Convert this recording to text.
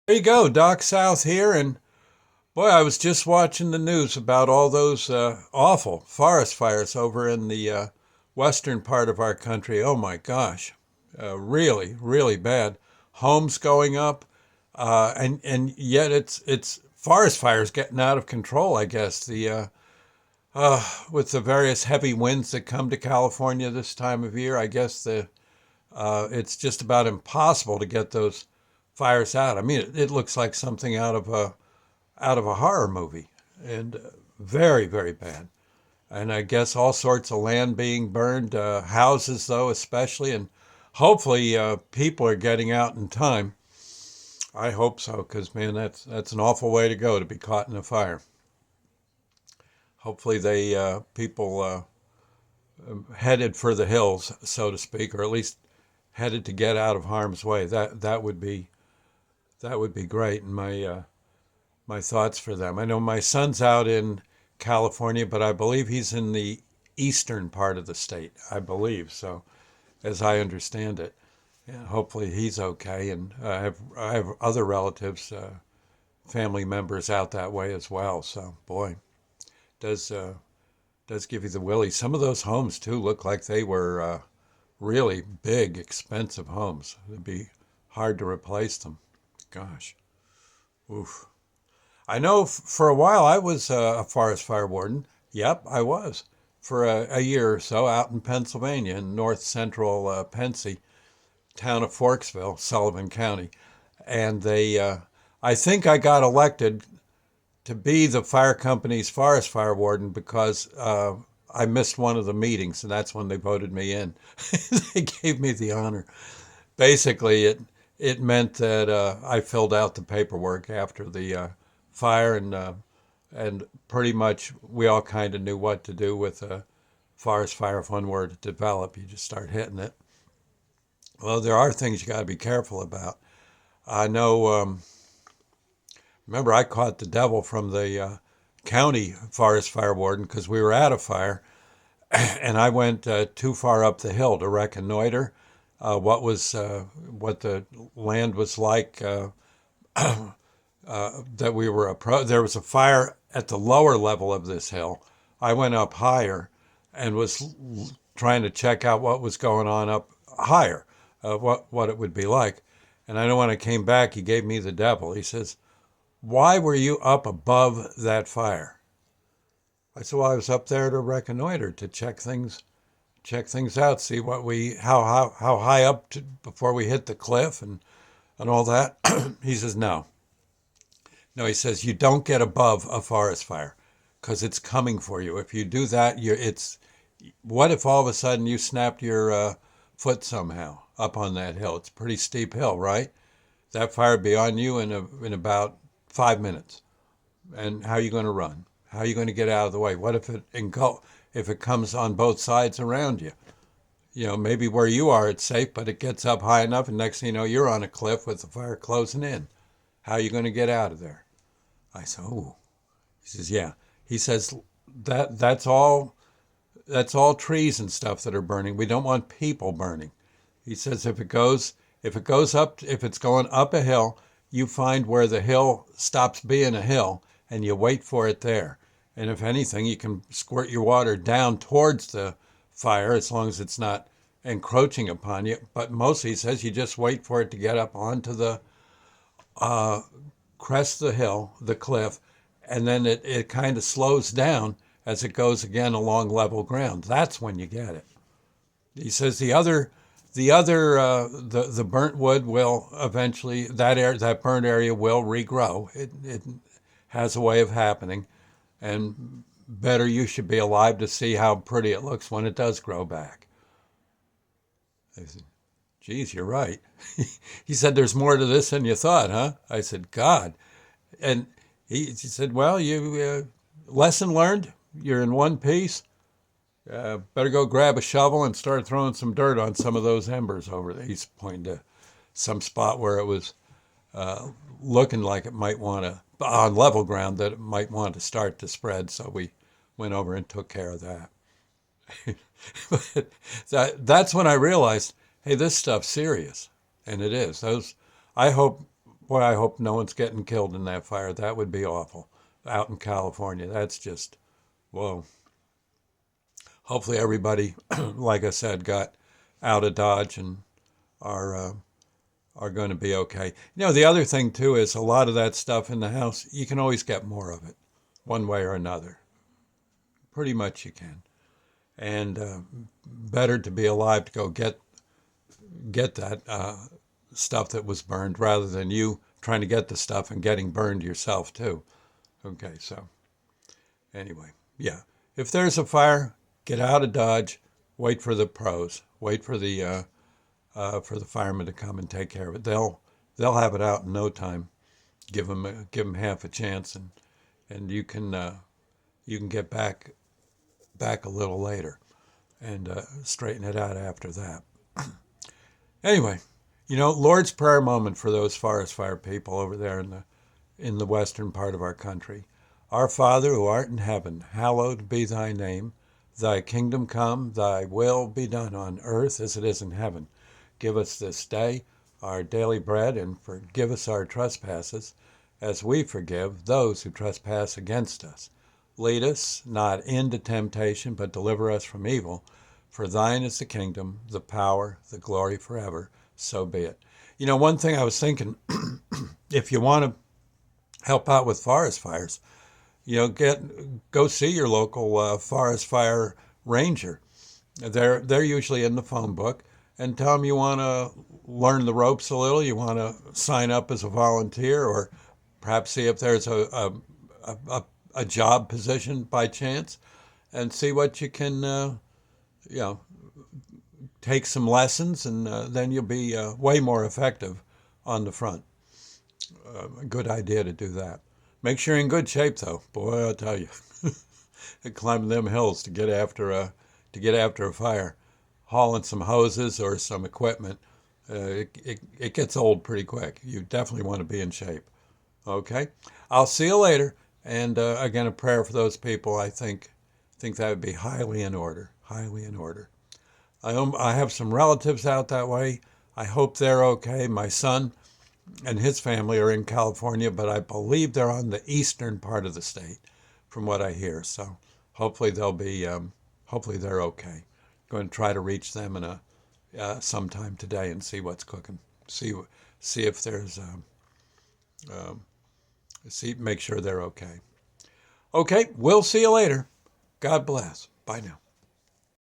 There you go, Doc South here, and boy, I was just watching the news about all those awful forest fires over in the western part of our country. Oh my gosh, really, really bad. Homes going up, and yet it's forest fires getting out of control. I guess with the various heavy winds that come to California this time of year, I guess it's just about impossible to get those fires out. I mean, it looks like something out of a horror movie, and very, very bad. And I guess all sorts of land being burned, houses though especially, and hopefully people are getting out in time. I hope so, because man, that's an awful way to go to be caught in a fire. Hopefully they people headed for the hills, so to speak, or at least headed to get out of harm's way. That would be great, and my thoughts for them. I know my son's out in California, but I believe he's in the eastern part of the state. I believe so, as I understand it. And hopefully he's okay. And I have other relatives, family members out that way as well. So boy, does does give you the willies. Some of those homes too look like they were really big, expensive homes. It'd be hard to replace them. Gosh, oof. I know for a while I was a forest fire warden. Yep, I was for a year or so out in Pennsylvania, in north central Pensy, town of Forksville, Sullivan County. And I think I got elected to be the fire company's forest fire warden because I missed one of the meetings, and that's when they voted me in. They gave me the honor. Basically, it meant that I filled out the paperwork after the fire, and pretty much we all kind of knew what to do with a forest fire if one were to develop. You just start hitting it. Well, there are things you got to be careful about. I know. Remember, I caught the devil from the county forest fire warden because we were at a fire, and I went too far up the hill to reconnoiter what the land was like that we were there was a fire at the lower level of this hill. I went up higher and was trying to check out what was going on up higher, what it would be like. And I know when I came back, he gave me the devil. He says, "Why were you up above that fire?" I said, "Well, I was up there to reconnoiter, to check things out, see what we how high up before we hit the cliff and all that." He says, "No, no." He says, "You don't get above a forest fire because it's coming for you. If you do that, it's what if all of a sudden you snapped your foot somehow up on that hill? It's a pretty steep hill, right? That fire would be on you in about 5 minutes. And how are you going to run? How are you going to get out of the way? What if it comes on both sides around you? Maybe where you are it's safe, but it gets up high enough, and next thing you know, you're on a cliff with the fire closing in. How are you going to get out of there?" I said, "Oh." He says, "Yeah." He says, that's all trees and stuff that are burning. We don't want people burning." He says if it goes up, if it's going up a hill, you find where the hill stops being a hill and you wait for it there. And if anything, you can squirt your water down towards the fire as long as it's not encroaching upon you. But mostly, he says, you just wait for it to get up onto the crest of the hill, the cliff, and then it kind of slows down as it goes again along level ground. That's when you get it. He says the burnt wood will eventually, that burnt area will regrow. It has a way of happening, and better you should be alive to see how pretty it looks when it does grow back. I said, "Geez, you're right." He said, "There's more to this than you thought, huh?" I said, "God." And he said, "Well, lesson learned. You're in one piece. Better go grab a shovel and start throwing some dirt on some of those embers over there." He's pointing to some spot where it was looking like it might want to, on level ground, that it might want to start to spread. So we went over and took care of that. But that's when I realized, hey, this stuff's serious. And it is. I hope Boy, I hope no one's getting killed in that fire. That would be awful. Out in California, that's just, whoa. Hopefully everybody, like I said, got out of Dodge and are are going to be okay. The other thing too is a lot of that stuff in the house, you can always get more of it, one way or another. Pretty much you can. And better to be alive to go get that stuff that was burned rather than you trying to get the stuff and getting burned yourself too. Okay, so anyway, yeah. If there's a fire, get out of Dodge. Wait for the pros. Wait for the firemen to come and take care of it. They'll have it out in no time. Give them half a chance, and you can get back a little later and straighten it out after that. Anyway, Lord's Prayer moment for those forest fire people over there in the western part of our country. Our Father who art in heaven, hallowed be thy name. Thy kingdom come, thy will be done on earth as it is in heaven. Give us this day our daily bread, and forgive us our trespasses, as we forgive those who trespass against us. Lead us not into temptation, but deliver us from evil. For thine is the kingdom, the power, the glory forever. So be it. One thing I was thinking, if you want to help out with forest fires, go see your local forest fire ranger. They're usually in the phone book, and tell them you want to learn the ropes a little. You want to sign up as a volunteer, or perhaps see if there's a job position by chance, and see what you can you know take some lessons, and then you'll be way more effective on the front. A good idea to do that. Make sure you're in good shape, though. Boy, I'll tell you, climbing them hills to get after a fire, hauling some hoses or some equipment, it gets old pretty quick. You definitely want to be in shape. Okay, I'll see you later. And again, a prayer for those people. I think that would be highly in order. Highly in order. I have some relatives out that way. I hope they're okay. My son and his family are in California, but I believe they're on the eastern part of the state, from what I hear. So hopefully hopefully they're okay. Going to try to reach them in sometime today and see what's cooking. See if there's make sure they're okay. Okay, we'll see you later. God bless. Bye now.